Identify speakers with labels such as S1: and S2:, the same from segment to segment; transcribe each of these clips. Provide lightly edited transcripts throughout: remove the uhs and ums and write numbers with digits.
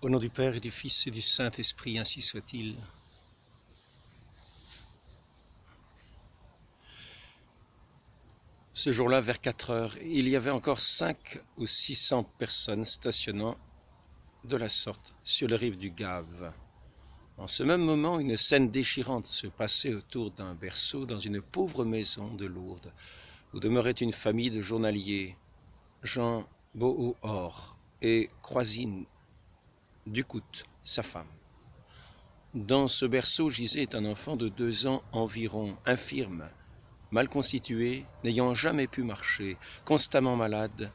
S1: Au nom du Père et du Fils et du Saint-Esprit, ainsi soit-il. Ce jour-là, vers 4 heures, il y avait encore 500 ou 600 personnes stationnant de la sorte sur les rives du Gave. En ce même moment, une scène déchirante se passait autour d'un berceau dans une pauvre maison de Lourdes, où demeurait une famille de journaliers, Jean Bohor et Croisine Ducout, sa femme. Dans ce berceau gisait un enfant de 2 ans environ, infirme, mal constitué, n'ayant jamais pu marcher, constamment malade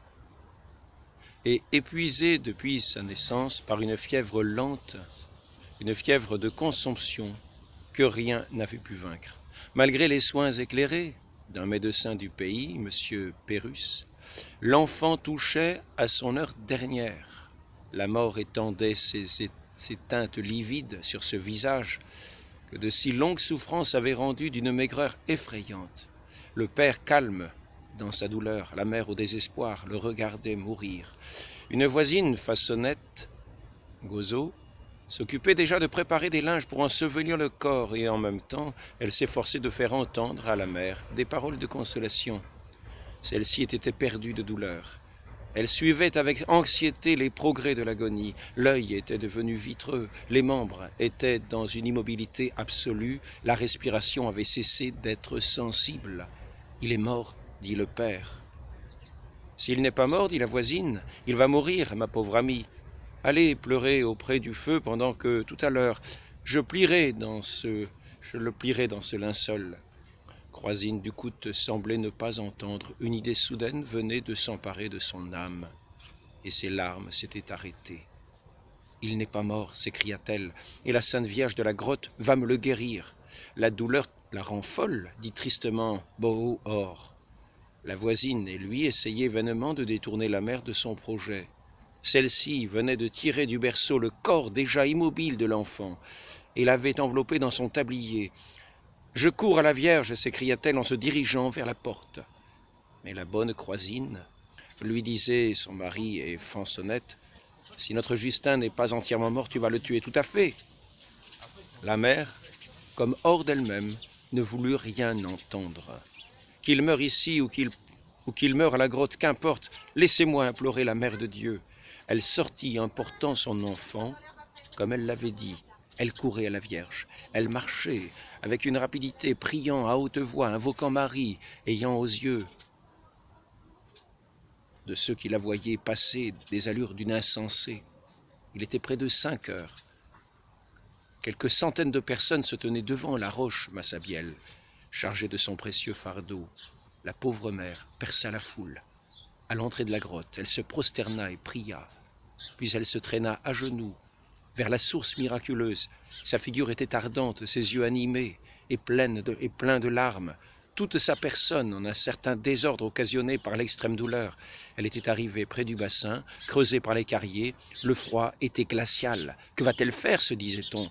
S1: et épuisé depuis sa naissance par une fièvre lente, une fièvre de consomption que rien n'avait pu vaincre. Malgré les soins éclairés d'un médecin du pays, M. Pérus, l'enfant touchait à son heure dernière. La mort étendait ses teintes livides sur ce visage que de si longues souffrances avaient rendu d'une maigreur effrayante. Le père calme dans sa douleur, la mère au désespoir le regardait mourir. Une voisine façonnette, Gozo, s'occupait déjà de préparer des linges pour ensevelir le corps et en même temps, elle s'efforçait de faire entendre à la mère des paroles de consolation. Celle-ci était éperdue de douleur. Elle suivait avec anxiété les progrès de l'agonie. L'œil était devenu vitreux, les membres étaient dans une immobilité absolue, la respiration avait cessé d'être sensible. « Il est mort, dit le père. »« S'il n'est pas mort, dit la voisine, il va mourir, ma pauvre amie. Allez pleurer auprès du feu pendant que, tout à l'heure, je le plierai dans ce linceul. » Croisine Ducout semblait ne pas entendre. Une idée soudaine venait de s'emparer de son âme, et ses larmes s'étaient arrêtées. « Il n'est pas mort, s'écria-t-elle, et la Sainte Vierge de la grotte va me le guérir. La douleur la rend folle, dit tristement Bohor. La voisine et lui essayaient vainement de détourner la mère de son projet. Celle-ci venait de tirer du berceau le corps déjà immobile de l'enfant et l'avait enveloppé dans son tablier. « Je cours à la Vierge » s'écria-t-elle en se dirigeant vers la porte. Mais la bonne Croisine, lui disait son mari et façonnette, « Si notre Justin n'est pas entièrement mort, tu vas le tuer tout à fait. » La mère, comme hors d'elle-même, ne voulut rien entendre. « Qu'il meure ici ou qu'il meure à la grotte, qu'importe, laissez-moi implorer la Mère de Dieu. » Elle sortit en portant son enfant, comme elle l'avait dit. Elle courait à la Vierge. Elle marchait avec une rapidité, priant à haute voix, invoquant Marie, ayant aux yeux de ceux qui la voyaient passer des allures d'une insensée. Il était près de 5 heures. Quelques centaines de personnes se tenaient devant la roche Massabielle, chargée de son précieux fardeau. La pauvre mère perça la foule. À l'entrée de la grotte, elle se prosterna et pria. Puis elle se traîna à genoux vers la source miraculeuse. Sa figure était ardente, ses yeux animés et pleins de larmes. Toute sa personne en un certain désordre occasionné par l'extrême douleur. Elle était arrivée près du bassin, creusé par les carriers. Le froid était glacial. Que va-t-elle faire, se disait-on.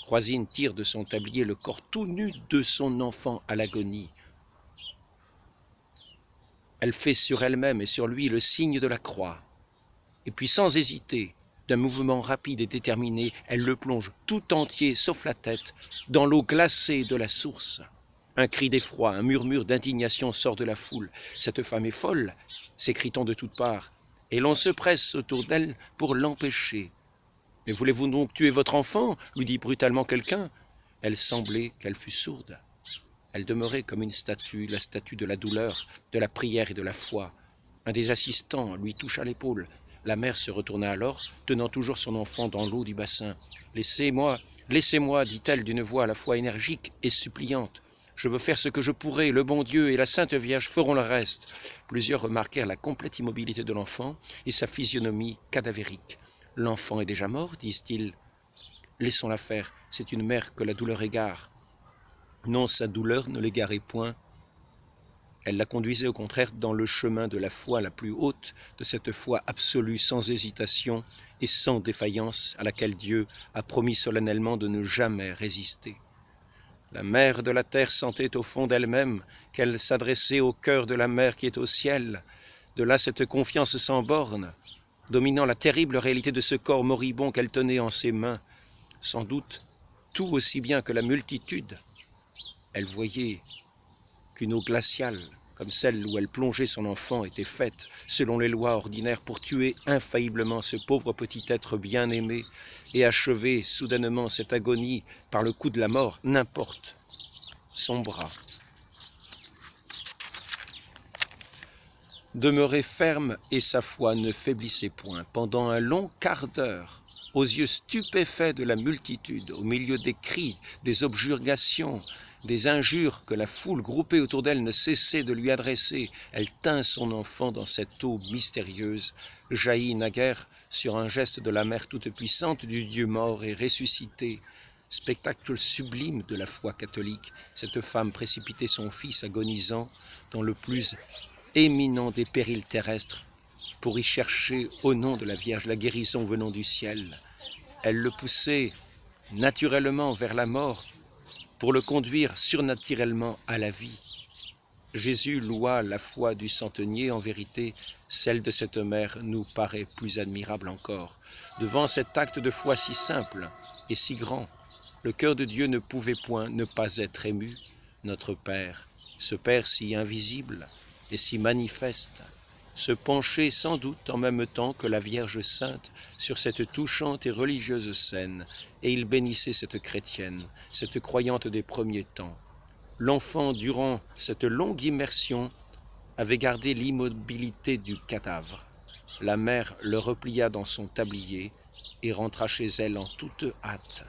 S1: Croisine tire de son tablier le corps tout nu de son enfant à l'agonie. Elle fait sur elle-même et sur lui le signe de la croix. Et puis sans hésiter, d'un mouvement rapide et déterminé, elle le plonge tout entier, sauf la tête, dans l'eau glacée de la source. Un cri d'effroi, un murmure d'indignation sort de la foule. « Cette femme est folle !» s'écrie-t-on de toutes parts, et l'on se presse autour d'elle pour l'empêcher. « Mais voulez-vous donc tuer votre enfant ?» lui dit brutalement quelqu'un. Elle semblait qu'elle fût sourde. Elle demeurait comme une statue, la statue de la douleur, de la prière et de la foi. Un des assistants lui toucha l'épaule. La mère se retourna alors, tenant toujours son enfant dans l'eau du bassin. « Laissez-moi, laissez-moi, dit-elle d'une voix à la fois énergique et suppliante. Je veux faire ce que je pourrai, le bon Dieu et la Sainte Vierge feront le reste. » Plusieurs remarquèrent la complète immobilité de l'enfant et sa physionomie cadavérique. « L'enfant est déjà mort, disent-ils. Laissons-la faire, c'est une mère que la douleur égare. » Non, sa douleur ne l'égarait point. Elle la conduisait au contraire dans le chemin de la foi la plus haute, de cette foi absolue, sans hésitation et sans défaillance, à laquelle Dieu a promis solennellement de ne jamais résister. La mère de la terre sentait au fond d'elle-même qu'elle s'adressait au cœur de la mère qui est au ciel. De là cette confiance sans borne. dominant la terrible réalité de ce corps moribond qu'elle tenait en ses mains, sans doute tout aussi bien que la multitude, elle voyait qu'une eau glaciale, comme celle où elle plongeait son enfant, était faite, selon les lois ordinaires, pour tuer infailliblement ce pauvre petit être bien-aimé et achever soudainement cette agonie par le coup de la mort, n'importe, son bras demeurait ferme et sa foi ne faiblissait point. Pendant un long quart d'heure, aux yeux stupéfaits de la multitude, au milieu des cris, des objurgations, des injures que la foule groupée autour d'elle ne cessait de lui adresser, elle tint son enfant dans cette eau mystérieuse, jaillie naguère sur un geste de la mère toute-puissante du Dieu mort et ressuscité. Spectacle sublime de la foi catholique, cette femme précipitait son fils agonisant dans le plus éminent des périls terrestres pour y chercher au nom de la Vierge la guérison venant du ciel. Elle le poussait naturellement vers la mort pour le conduire surnaturellement à la vie. Jésus loua la foi du centenier. En vérité, celle de cette mère nous paraît plus admirable encore. Devant cet acte de foi si simple et si grand, le cœur de Dieu ne pouvait point ne pas être ému. Notre Père, ce Père si invisible et si manifeste, se penchait sans doute en même temps que la Vierge Sainte sur cette touchante et religieuse scène, et il bénissait cette chrétienne, cette croyante des premiers temps. L'enfant, durant cette longue immersion, avait gardé l'immobilité du cadavre. La mère le replia dans son tablier et rentra chez elle en toute hâte.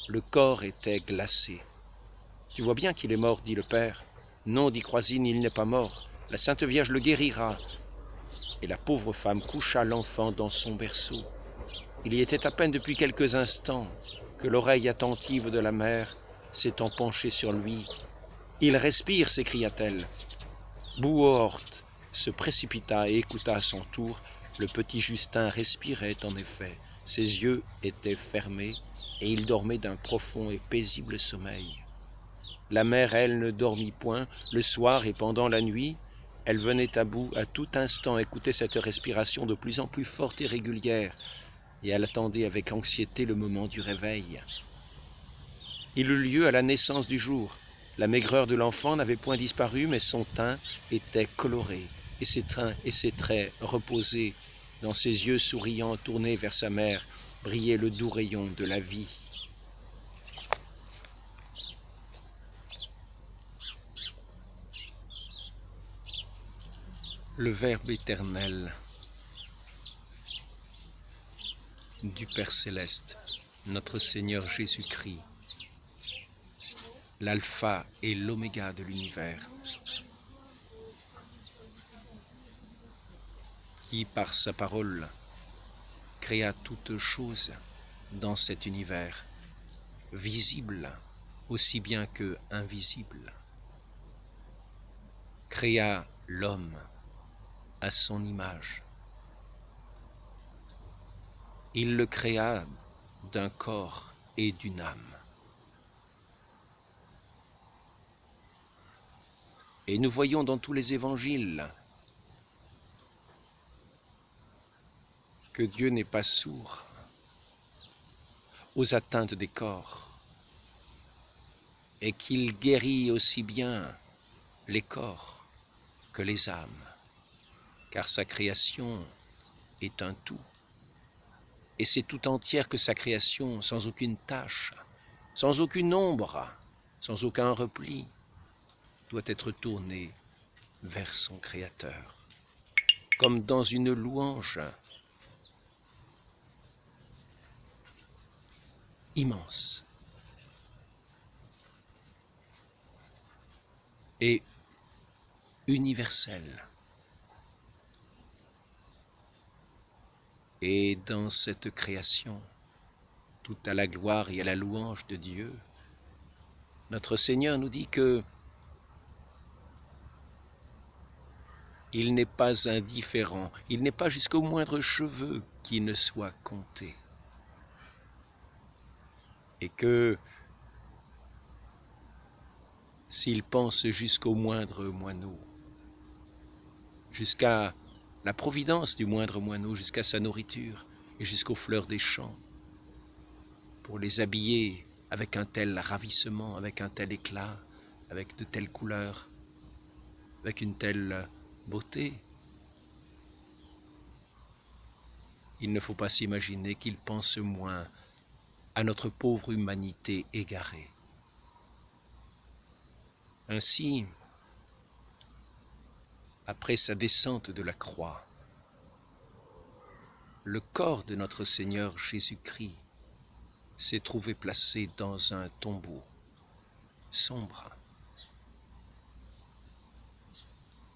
S1: Le corps était glacé. « Tu vois bien qu'il est mort, dit le père. »« Non, dit Croisine, il n'est pas mort. La Sainte Vierge le guérira. » Et la pauvre femme coucha l'enfant dans son berceau. Il y était à peine depuis quelques instants que l'oreille attentive de la mère, s'étant penchée sur lui, « Il respire » s'écria-t-elle. Bouhort se précipita et écouta à son tour. Le petit Justin respirait en effet. Ses yeux étaient fermés et il dormait d'un profond et paisible sommeil. La mère, elle, ne dormit point. Le soir et pendant la nuit, elle venait à bout à tout instant, écoutait cette respiration de plus en plus forte et régulière, et elle attendait avec anxiété le moment du réveil. Il eut lieu à la naissance du jour. La maigreur de l'enfant n'avait point disparu, mais son teint était coloré, et ses traits reposés. Dans ses yeux souriants tournés vers sa mère, brillait le doux rayon de la vie. Le Verbe éternel du Père céleste, notre Seigneur Jésus-Christ, l'alpha et l'oméga de l'univers, qui par sa parole créa toutes choses dans cet univers, visible aussi bien que invisible, créa l'homme à son image. Il le créa d'un corps et d'une âme. Et nous voyons dans tous les évangiles que Dieu n'est pas sourd aux atteintes des corps et qu'il guérit aussi bien les corps que les âmes, car sa création est un tout. Et c'est tout entière que sa création, sans aucune tache, sans aucune ombre, sans aucun repli, doit être tournée vers son Créateur, comme dans une louange immense et universelle. Et dans cette création, tout à la gloire et à la louange de Dieu, notre Seigneur nous dit que il n'est pas indifférent, il n'est pas jusqu'au moindre cheveu qui ne soit compté. Et que s'il pense jusqu'au moindre moineau, jusqu'à la providence du moindre moineau jusqu'à sa nourriture et jusqu'aux fleurs des champs, pour les habiller avec un tel ravissement, avec un tel éclat, avec de telles couleurs, avec une telle beauté. Il ne faut pas s'imaginer qu'il pense moins à notre pauvre humanité égarée. Ainsi, après sa descente de la croix, le corps de notre Seigneur Jésus-Christ s'est trouvé placé dans un tombeau sombre,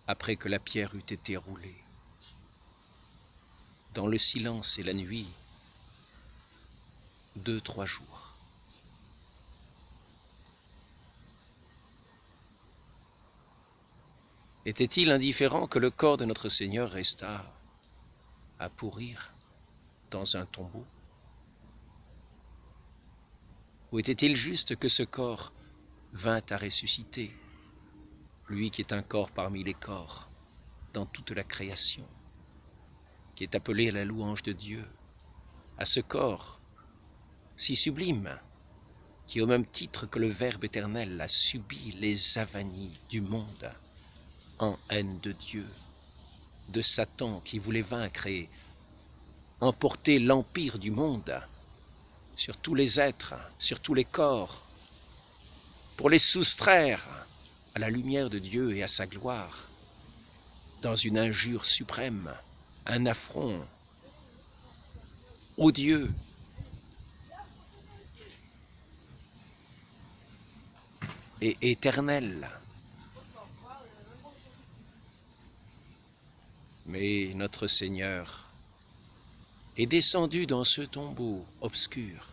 S1: après que la pierre eut été roulée. Dans le silence et la nuit, 2-3 jours. Était-il indifférent que le corps de notre Seigneur restât à pourrir dans un tombeau? Ou était-il juste que ce corps vint à ressusciter, lui qui est un corps parmi les corps, dans toute la création, qui est appelé à la louange de Dieu, à ce corps si sublime, qui au même titre que le Verbe éternel a subi les avanies du monde, en haine de Dieu, de Satan qui voulait vaincre et emporter l'empire du monde sur tous les êtres, sur tous les corps, pour les soustraire à la lumière de Dieu et à sa gloire, dans une injure suprême, un affront odieux. Et éternel. Mais notre Seigneur est descendu dans ce tombeau obscur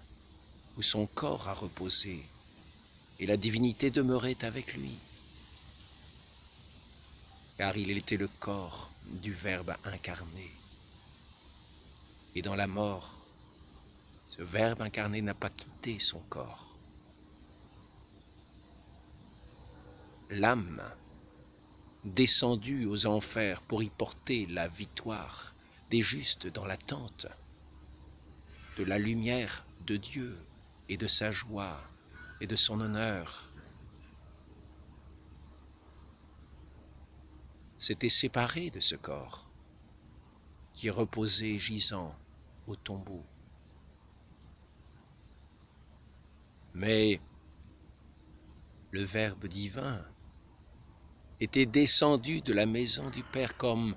S1: où son corps a reposé et la divinité demeurait avec lui, car il était le corps du Verbe incarné. Et dans la mort, ce Verbe incarné n'a pas quitté son corps. L'âme, descendue aux enfers pour y porter la victoire des justes dans l'attente de la lumière de Dieu et de sa joie et de son honneur, s'était séparée de ce corps qui reposait gisant au tombeau. Mais le Verbe divin était descendu de la maison du Père comme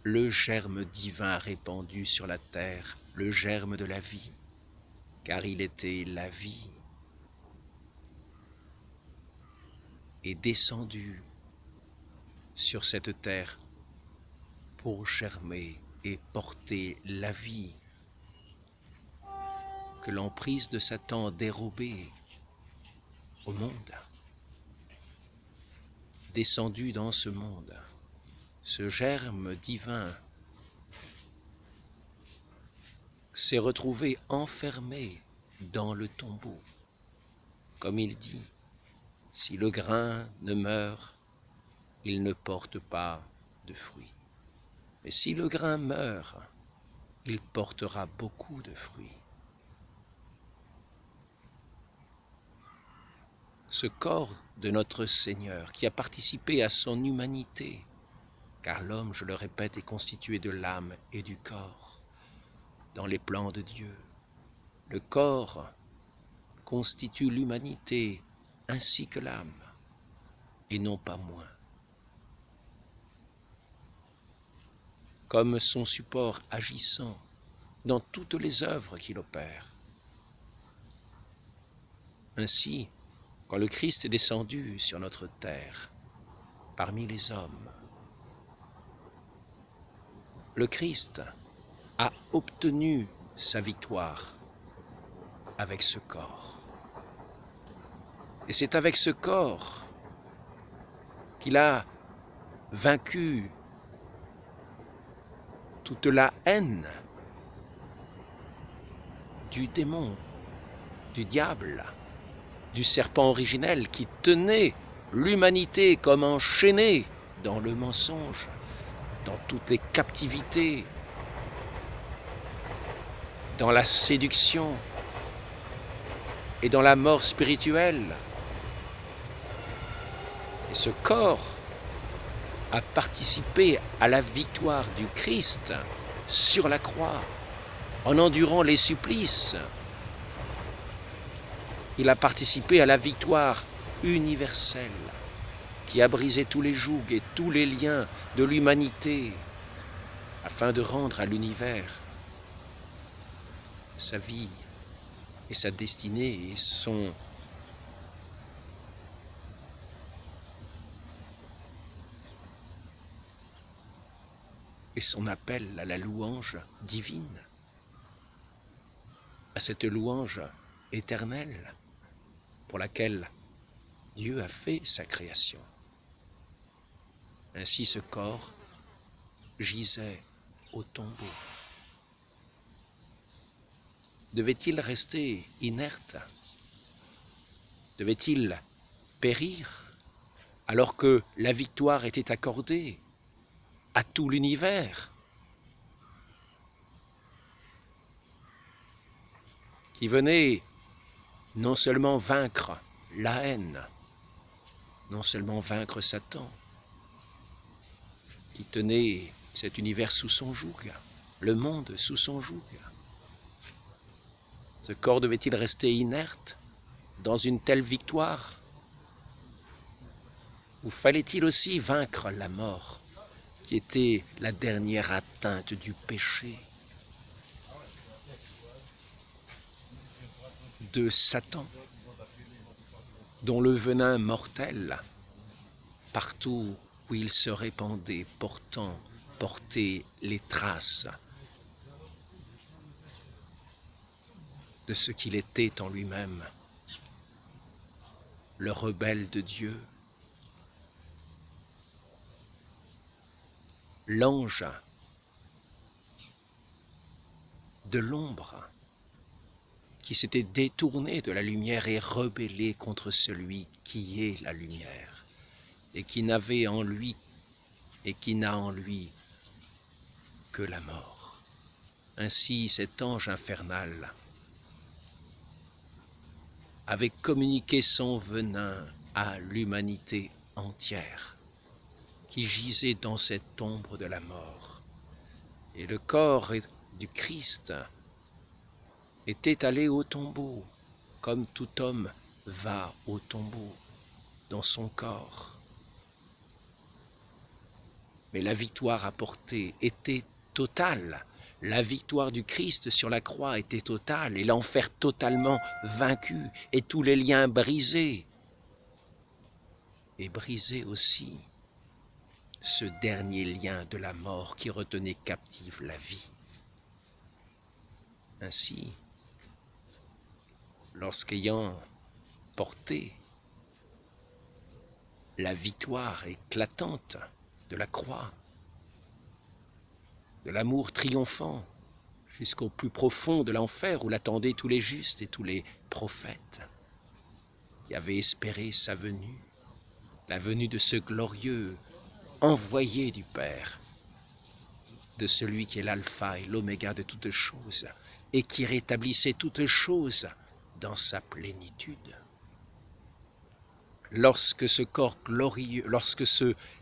S1: le germe divin répandu sur la terre, le germe de la vie, car il était la vie, est descendu sur cette terre pour germer et porter la vie que l'emprise de Satan dérobée au monde, descendu dans ce monde, ce germe divin s'est retrouvé enfermé dans le tombeau. Comme il dit, si le grain ne meurt, il ne porte pas de fruits. Mais si le grain meurt, il portera beaucoup de fruits. Ce corps de notre Seigneur qui a participé à son humanité, car l'homme, je le répète, est constitué de l'âme et du corps, dans les plans de Dieu. Le corps constitue l'humanité ainsi que l'âme, et non pas moins. Comme son support agissant dans toutes les œuvres qu'il opère. Ainsi, quand le Christ est descendu sur notre terre, parmi les hommes, le Christ a obtenu sa victoire avec ce corps. Et c'est avec ce corps qu'il a vaincu toute la haine du démon, du diable, du serpent originel qui tenait l'humanité comme enchaînée dans le mensonge, dans toutes les captivités, dans la séduction et dans la mort spirituelle. Et ce corps a participé à la victoire du Christ sur la croix, en endurant les supplices. Il a participé à la victoire universelle qui a brisé tous les jougs et tous les liens de l'humanité afin de rendre à l'univers sa vie et sa destinée et son appel à la louange divine, à cette louange éternelle pour laquelle Dieu a fait sa création. Ainsi ce corps gisait au tombeau. Devait-il rester inerte? Devait-il périr alors que la victoire était accordée à tout l'univers qui venait non seulement vaincre la haine, non seulement vaincre Satan, qui tenait cet univers sous son joug, le monde sous son joug. Ce corps devait-il rester inerte dans une telle victoire? Ou fallait-il aussi vaincre la mort, qui était la dernière atteinte du péché, de Satan, dont le venin mortel, partout où il se répandait, portait les traces de ce qu'il était en lui-même, le rebelle de Dieu, l'ange de l'ombre qui s'était détourné de la lumière et rebellé contre celui qui est la lumière et qui n'avait en lui et qui n'a en lui que la mort. Ainsi cet ange infernal avait communiqué son venin à l'humanité entière qui gisait dans cette ombre de la mort. Et le corps du Christ était allé au tombeau, comme tout homme va au tombeau dans son corps. Mais la victoire apportée était totale. La victoire du Christ sur la croix était totale et l'enfer totalement vaincu et tous les liens brisés. Et brisé aussi ce dernier lien de la mort qui retenait captive la vie. Ainsi, lorsqu'ayant porté la victoire éclatante de la croix, de l'amour triomphant jusqu'au plus profond de l'enfer où l'attendaient tous les justes et tous les prophètes qui avaient espéré sa venue, la venue de ce glorieux envoyé du Père, de celui qui est l'alpha et l'oméga de toutes choses et qui rétablissait toutes choses dans sa plénitude. Lorsque ce corps glorieux,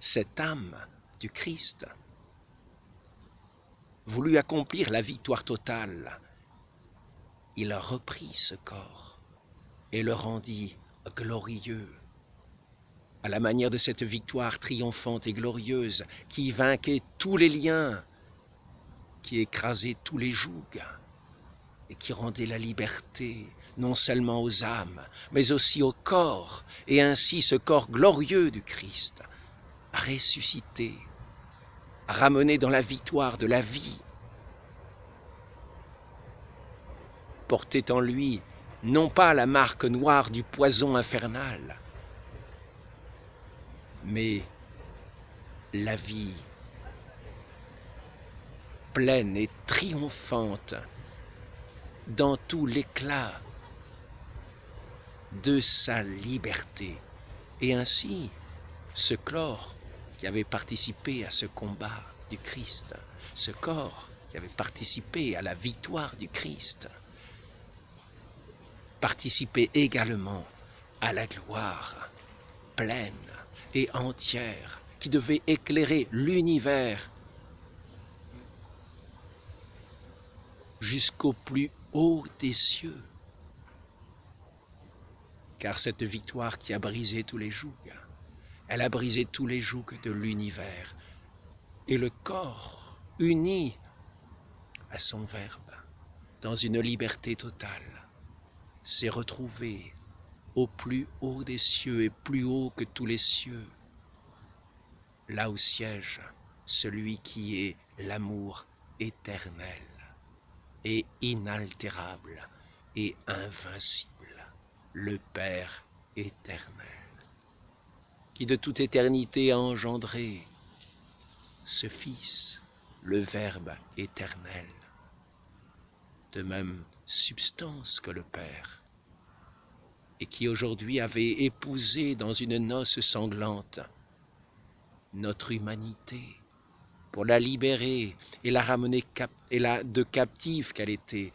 S1: cette âme du Christ voulut accomplir la victoire totale, il reprit ce corps et le rendit glorieux, à la manière de cette victoire triomphante et glorieuse qui vainquait tous les liens, qui écrasait tous les jougs et qui rendait la liberté non seulement aux âmes, mais aussi au corps. Et ainsi ce corps glorieux du Christ a ressuscité, a ramené dans la victoire de la vie, portait en lui non pas la marque noire du poison infernal, mais la vie pleine et triomphante dans tout l'éclat de sa liberté. Et ainsi, ce corps qui avait participé à ce combat du Christ, ce corps qui avait participé à la victoire du Christ, participait également à la gloire pleine et entière qui devait éclairer l'univers jusqu'au plus haut des cieux. Car cette victoire qui a brisé tous les jougs, elle a brisé tous les jougs de l'univers. Et le corps, uni à son Verbe, dans une liberté totale, s'est retrouvé au plus haut des cieux et plus haut que tous les cieux, là où siège celui qui est l'amour éternel et inaltérable et invincible, le Père éternel, qui de toute éternité a engendré ce Fils, le Verbe éternel, de même substance que le Père, et qui aujourd'hui avait épousé dans une noce sanglante notre humanité, pour la libérer et la ramener de captive qu'elle était,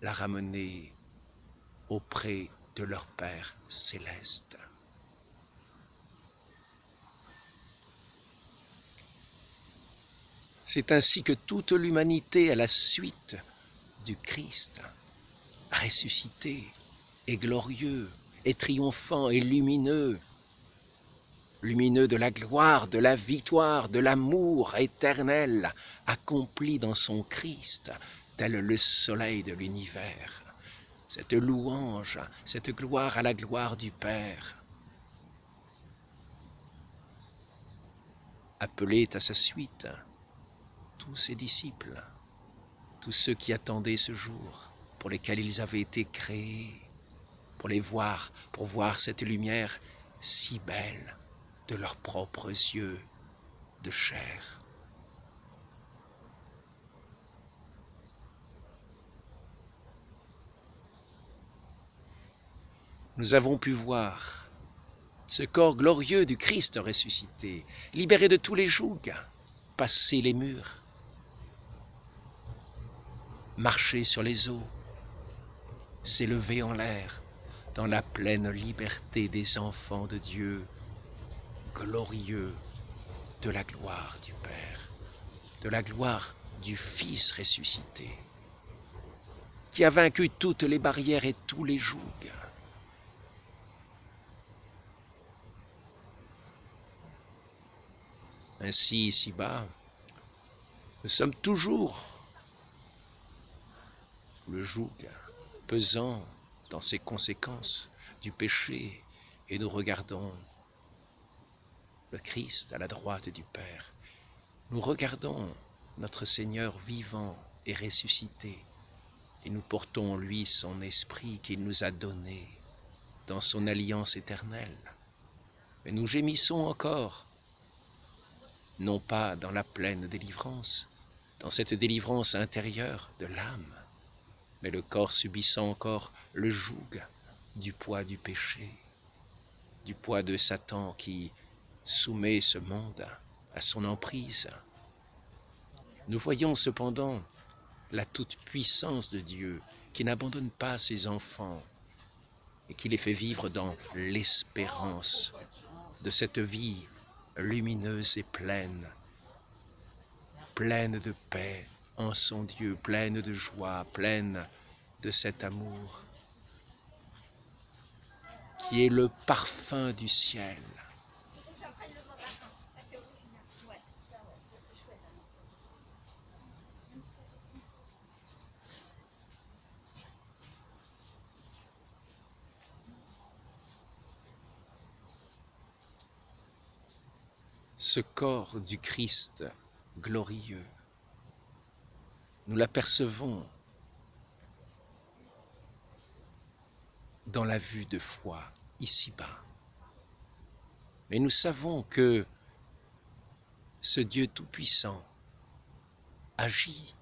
S1: la ramener auprès de leur Père céleste. C'est ainsi que toute l'humanité, à la suite du Christ, ressuscité et glorieux et triomphant et lumineux, lumineux de la gloire, de la victoire, de l'amour éternel, accompli dans son Christ, tel le soleil de l'univers. Cette louange, cette gloire à la gloire du Père, appelait à sa suite tous ses disciples, tous ceux qui attendaient ce jour, pour lesquels ils avaient été créés, pour les voir, pour voir cette lumière si belle de leurs propres yeux de chair. Nous avons pu voir ce corps glorieux du Christ ressuscité, libéré de tous les jougs, passer les murs, marcher sur les eaux, s'élever en l'air dans la pleine liberté des enfants de Dieu, glorieux de la gloire du Père, de la gloire du Fils ressuscité, qui a vaincu toutes les barrières et tous les jougs. Ainsi, ici-bas, nous sommes toujours le joug pesant dans ses conséquences du péché, et nous regardons le Christ à la droite du Père. Nous regardons notre Seigneur vivant et ressuscité, et nous portons en lui son esprit qu'il nous a donné dans son alliance éternelle. Mais nous gémissons encore, non pas dans la pleine délivrance, dans cette délivrance intérieure de l'âme, mais le corps subissant encore le joug du poids du péché, du poids de Satan qui soumet ce monde à son emprise. Nous voyons cependant la toute-puissance de Dieu qui n'abandonne pas ses enfants et qui les fait vivre dans l'espérance de cette vie lumineuse et pleine, pleine de paix en son Dieu, pleine de joie, pleine de cet amour qui est le parfum du ciel. Ce corps du Christ glorieux, nous l'apercevons dans la vue de foi ici-bas. Mais nous savons que ce Dieu tout-puissant agit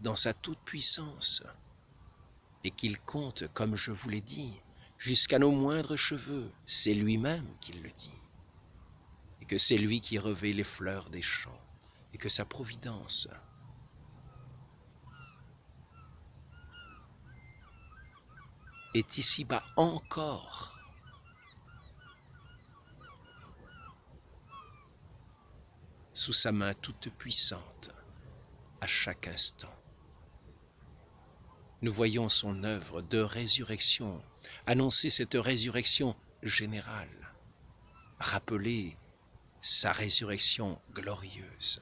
S1: dans sa toute-puissance et qu'il compte, comme je vous l'ai dit, jusqu'à nos moindres cheveux. C'est lui-même qui le dit. et que c'est lui qui revêt les fleurs des champs, et que sa providence est ici-bas encore sous sa main toute puissante à chaque instant. Nous voyons son œuvre de résurrection, annoncer cette résurrection générale, rappeler sa résurrection glorieuse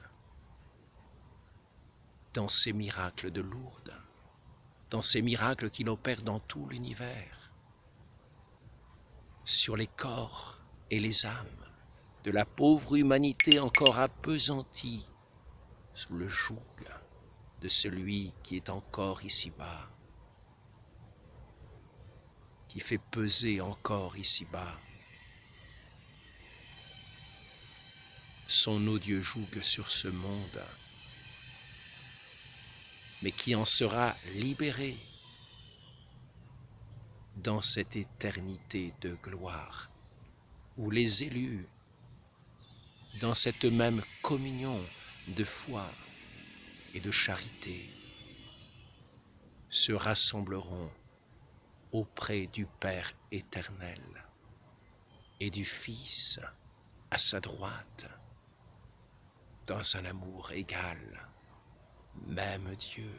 S1: dans ses miracles de Lourdes, dans ces miracles qu'il opère dans tout l'univers, sur les corps et les âmes de la pauvre humanité encore appesantie sous le joug de celui qui est encore ici-bas, qui fait peser encore ici-bas son odieux joug sur ce monde, mais qui en sera libéré dans cette éternité de gloire, où les élus, dans cette même communion de foi et de charité, se rassembleront auprès du Père éternel et du Fils à sa droite, dans un amour égal, même Dieu,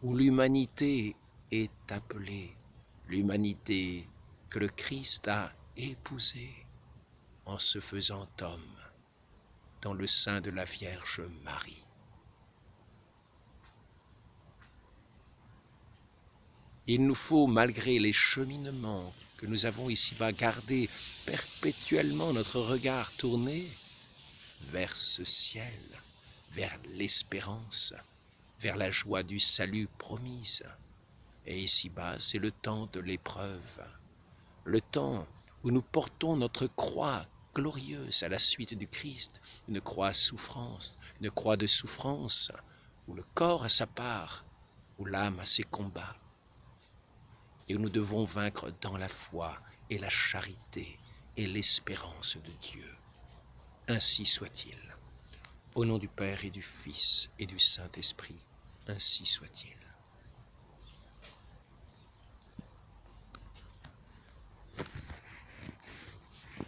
S1: où l'humanité est appelée, l'humanité que le Christ a épousée en se faisant homme dans le sein de la Vierge Marie. Il nous faut, malgré les cheminements que nous avons ici-bas, garder perpétuellement notre regard tourné vers ce ciel, vers l'espérance, vers la joie du salut promise. Et ici-bas, c'est le temps de l'épreuve, le temps où nous portons notre croix glorieuse à la suite du Christ, une croix souffrance, une croix de souffrance, où le corps a sa part, où l'âme a ses combats, et où nous devons vaincre dans la foi et la charité et l'espérance de Dieu. Ainsi soit-il. Au nom du Père et du Fils et du Saint-Esprit, ainsi soit-il.